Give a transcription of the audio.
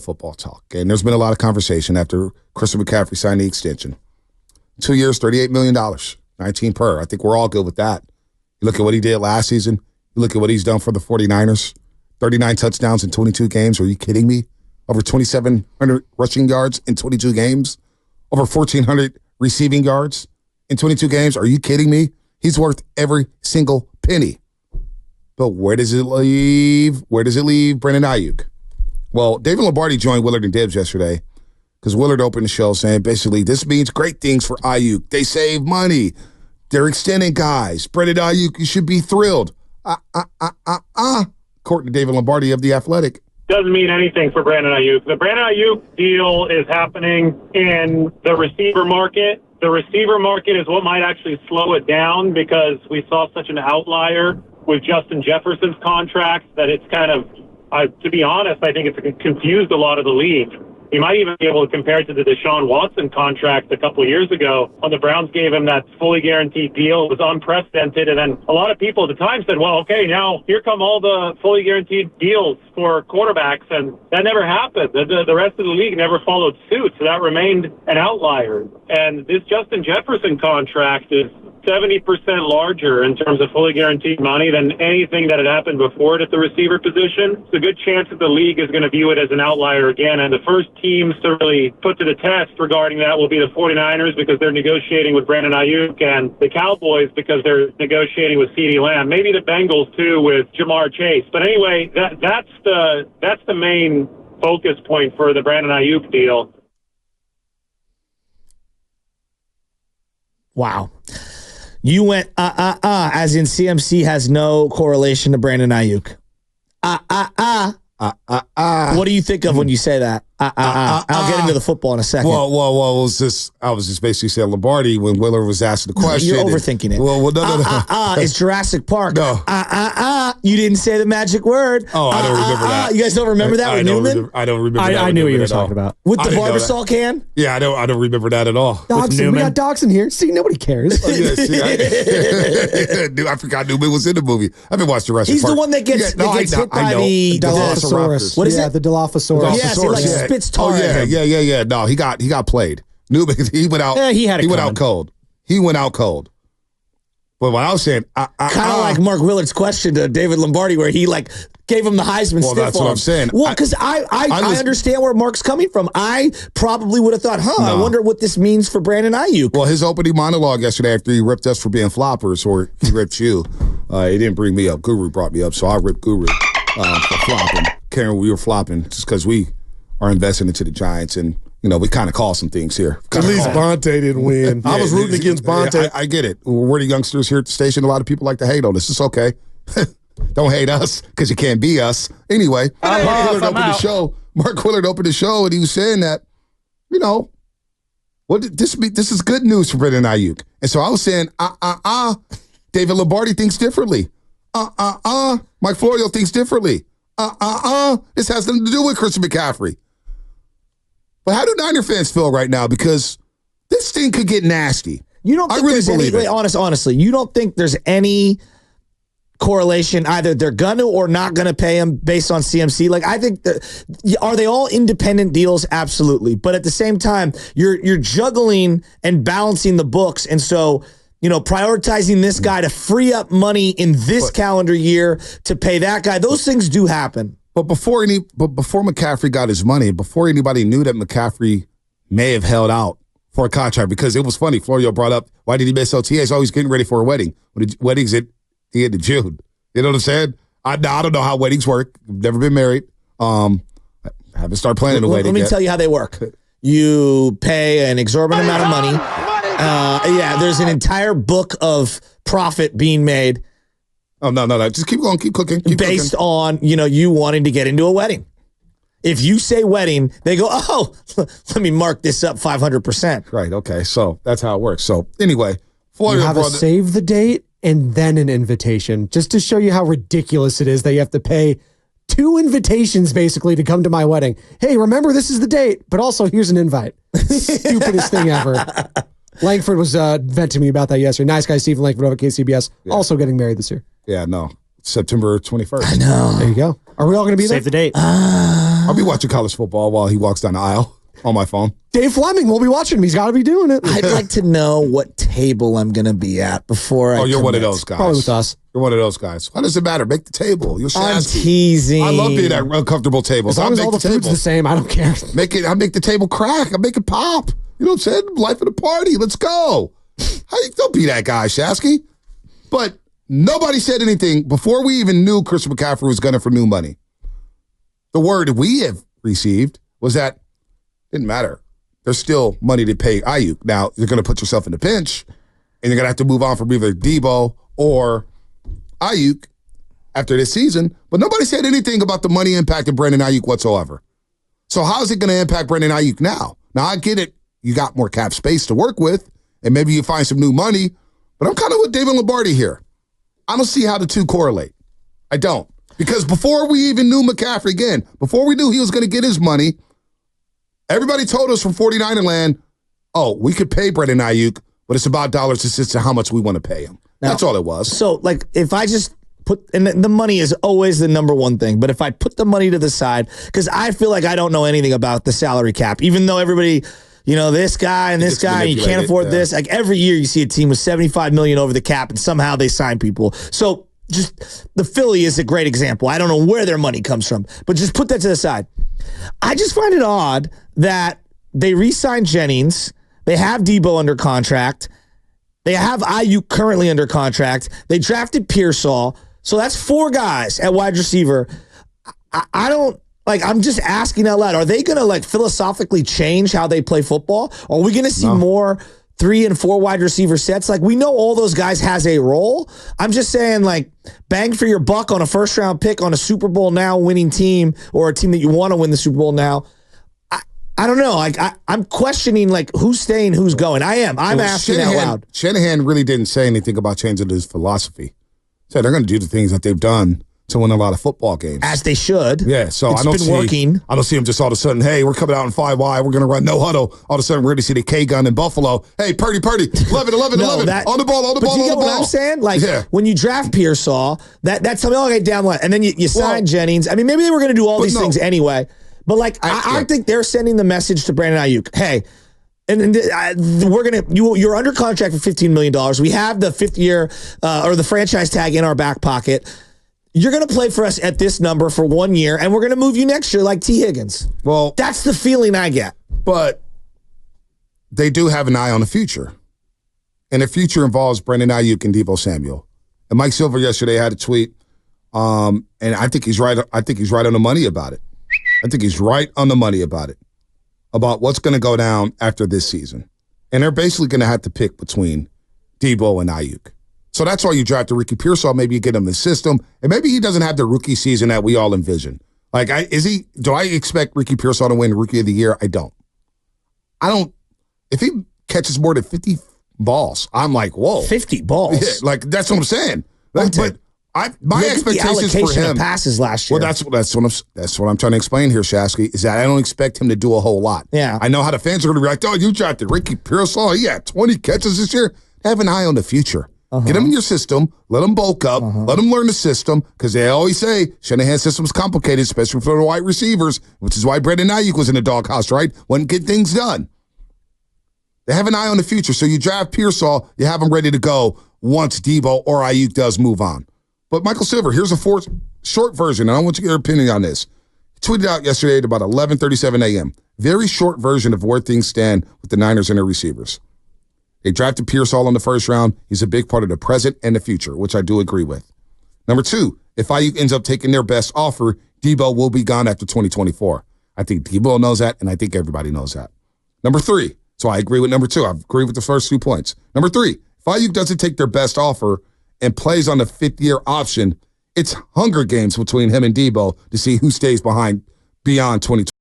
football talk. And there's been a lot of conversation after Christian McCaffrey signed the extension. 2 years, $38 million, 19 per. I think we're all good with that. You look at what he did last season. You look at what he's done for the 49ers. 39 touchdowns in 22 games. Are you kidding me? Over 2,700 rushing yards in 22 games. Over 1,400 receiving yards in 22 games. Are you kidding me? He's worth every single penny. But where does it leave? Where does it leave Brandon Aiyuk? Well, David Lombardi joined Willard and Dibbs yesterday because Willard opened the show saying basically this means great things for Aiyuk. They save money. They're extending guys. Brandon Aiyuk, you should be thrilled. According to David Lombardi of The Athletic. Doesn't mean anything for Brandon Aiyuk. The Brandon Aiyuk deal is happening in the receiver market. The receiver market is what might actually slow it down because we saw such an outlier with Justin Jefferson's contract that it's kind of, to be honest, I think it's confused a lot of the league. You might even be able to compare it to the Deshaun Watson contract a couple of years ago when the Browns gave him that fully guaranteed deal. It was unprecedented. And then a lot of people at the time said, well, okay, now here come all the fully guaranteed deals for quarterbacks. And that never happened. The rest of the league never followed suit. So that remained an outlier. And this Justin Jefferson contract is 70% larger in terms of fully guaranteed money than anything that had happened before it at the receiver position. It's a good chance that the league is going to view it as an outlier again. And the first teams to really put to the test regarding that will be the 49ers because they're negotiating with Brandon Aiyuk, and the Cowboys because they're negotiating with CeeDee Lamb. Maybe the Bengals too with Jamar Chase. But anyway, that's the main focus point for the Brandon Aiyuk deal. Wow. You went, as in CMC has no correlation to Brandon Aiyuk. What do you think of when you say that? I'll get into the football in a second. Well, I was just basically saying Lombardi when Willard was asking the question. You're overthinking it. Well, no. It's Jurassic Park. No. You didn't say the magic word. Oh, I don't remember that. You guys don't remember that with Newman? I don't remember that. I knew what you were talking about. With the Barbasol can? Yeah, I don't remember that at all. Dogson, we got Dogson here. See, nobody cares. Oh, yeah, see, I forgot Newman was in the movie. I haven't watched Jurassic He's Park. the one that gets hit by the Dilophosaurus. What is it? The Dilophosaurus. Yes, he like spits tar at him. Yeah. No, he got played. Newman, he went out. Yeah, he went out cold. He went out cold. But what I was saying, kind of like Mark Willard's question to David Lombardi, where he like gave him the Heisman stiff that's arm. what I'm saying. Well, because I understand where Mark's coming from. I probably would have thought, I wonder what this means for Brandon Aiyuk. Well, his opening monologue yesterday after he ripped us for being floppers, or he ripped you, he didn't bring me up. Guru brought me up, so I ripped Guru for flopping. Karen, we were flopping just because we are investing into the Giants, and we kind of call some things here. At least Bonte didn't win. I was rooting against Bonte. Yeah, I get it. We're the youngsters here at the station. A lot of people like to hate on us. It's okay. Don't hate us because you can't be us. Anyway, Mark Willard opened the show, and he was saying that, this is good news for Brandon Aiyuk. And so I was saying, David Lombardi thinks differently. Mike Florio thinks differently. This has nothing to do with Christian McCaffrey. But how do Niner fans feel right now? Because this thing could get nasty. You don't think there's any, honestly, you don't think there's any correlation, either they're gonna or not gonna pay him based on CMC? Like, I think are they all independent deals? Absolutely. But at the same time, you're juggling and balancing the books. And so, prioritizing this guy to free up money in this calendar year to pay that guy, those things do happen. But before McCaffrey got his money, before anybody knew that McCaffrey may have held out for a contract, because it was funny. Florio brought up, why did he miss OTAs? Oh, he's getting ready for a wedding. Wedding's at the end of June. You know what I'm saying? I don't know how weddings work. Never been married. I haven't started planning a wedding Let me tell you how they work. You pay an exorbitant amount of money. There's an entire book of profit being made. Oh, no. Just keep going. Keep cooking. Based on, you wanting to get into a wedding. If you say wedding, they go, oh, let me mark this up 500%. Right. Okay. So that's how it works. So anyway, you have a save the date and then an invitation, just to show you how ridiculous it is that you have to pay 2 invitations basically to come to my wedding. Hey, remember this is the date, but also here's an invite. Stupidest thing ever. Langford was venting to me about that yesterday. Nice guy Stephen Langford over at KCBS, also getting married this year. Yeah, no. September 21st. I know. There you go. Are we all going to be there? Save the date. I'll be watching college football while he walks down the aisle on my phone. Dave Fleming will be watching him. He's got to be doing it. I'd like to know what table I'm going to be at before I. Oh, you're commit. one of those guys. Probably with us. You're one of those guys. Why does it matter? Make the table. You're I'm Shasky. teasing. I love being at uncomfortable tables. As long as all the food's the same, I don't care. I make the table crack. I make it pop. You know what I'm saying? Life of the party. Let's go. Don't be that guy, Shasky. But nobody said anything before we even knew Christian McCaffrey was gunning for new money. The word we have received was that it didn't matter. There's still money to pay Aiyuk. Now, you're going to put yourself in a pinch, and you're going to have to move on from either Deebo or Aiyuk after this season. But nobody said anything about the money impact of Brandon Aiyuk whatsoever. So how is it going to impact Brandon Aiyuk now? Now, I get it. You got more cap space to work with, and maybe you find some new money. But I'm kind of with David Lombardi here. I don't see how the two correlate. I don't. Because before we even knew McCaffrey, again, before we knew he was going to get his money, everybody told us from 49er land, oh, we could pay Brandon Aiyuk, but it's about dollars and cents to how much we want to pay him. Now, that's all it was. So, like, if I just put, and the money is always the number one thing, but if I put the money to the side, because I feel like I don't know anything about the salary cap, even though everybody, you know, this guy and this guy, and you can't afford this. Like, every year you see a team with $75 million over the cap, and somehow they sign people. So, just the Philly is a great example. I don't know where their money comes from, but just put that to the side. I just find it odd that they re-signed Jennings. They have Deebo under contract. They have Aiyuk currently under contract. They drafted Pearsall. So that's 4 guys at wide receiver. I don't, like, I'm just asking out loud. Are they going to, like, philosophically change how they play football? Are we going to see more 3 and 4 wide receiver sets? Like, we know all those guys has a role. I'm just saying, like, bang for your buck on a first-round pick on a Super Bowl now winning team, or a team that you want to win the Super Bowl now. I don't know. Like, I'm questioning, like, who's staying, who's going. I'm asking out loud. Shanahan really didn't say anything about changing his philosophy. So they're going to do the things that they've done to win a lot of football games. As they should. Yeah, so I don't see him just all of a sudden, hey, we're coming out in 5 wide, we're going to run no huddle. All of a sudden, we're going to see the K-gun in Buffalo. Hey, Purdy, 11, 11, 11. On the ball, But you get what I'm saying? Like, when you draft Pearsall, that's something, okay, down the line. And then you sign Jennings. I mean, maybe they were going to do all these things anyeanyway. But, like, I think they're sending the message to Brandon Aiyuk, hey, you're under contract for $15 million. We have the 5th year or the franchise tag in our back pocket. You're going to play for us at this number for 1 year, and we're going to move you next year like T. Higgins. Well, that's the feeling I get. But they do have an eye on the future. And the future involves Brandon Aiyuk and Deebo Samuel. And Mike Silver yesterday had a tweet, and I think he's right. I think he's right on the money about it. About what's going to go down after this season. And they're basically going to have to pick between Deebo and Aiyuk. So that's why you draft Ricky Pearsall. Maybe you get him the system, and maybe he doesn't have the rookie season that we all envision. Like, do I expect Ricky Pearsall to win Rookie of the Year? I don't. If he catches more than 50 balls, I'm like, whoa. 50 balls? Yeah, like, that's what I'm saying. Like, my expectations for him. Of passes last year. Well, that's what I'm trying to explain here, Shasky, is that I don't expect him to do a whole lot. Yeah. I know how the fans are going to react. Oh, you drafted Ricky Pearsall. He had 20 catches this year. Have an eye on the future. Get him in your system. Let him bulk up. Let him learn the system, because they always say Shanahan's system is complicated, especially for the wide receivers, which is why Brandon Aiyuk was in the doghouse, right? Wouldn't get things done. They have an eye on the future. So you draft Pearsall, you have him ready to go once Deebo or Aiyuk does move on. But Michael Silver, here's a short version, and I want you to get your opinion on this. He tweeted out yesterday at about 11:37 a.m. Very short version of where things stand with the Niners and their receivers. They drafted Pearsall in the first round. He's a big part of the present and the future, which I do agree with. Number 2, if Aiyuk ends up taking their best offer, Deebo will be gone after 2024. I think Deebo knows that, and I think everybody knows that. Number 3, so I agree with number 2. I agree with the first 2 points. Number 3, if Aiyuk doesn't take their best offer and plays on the 5th-year option, it's Hunger Games between him and Deebo to see who stays behind beyond 2024.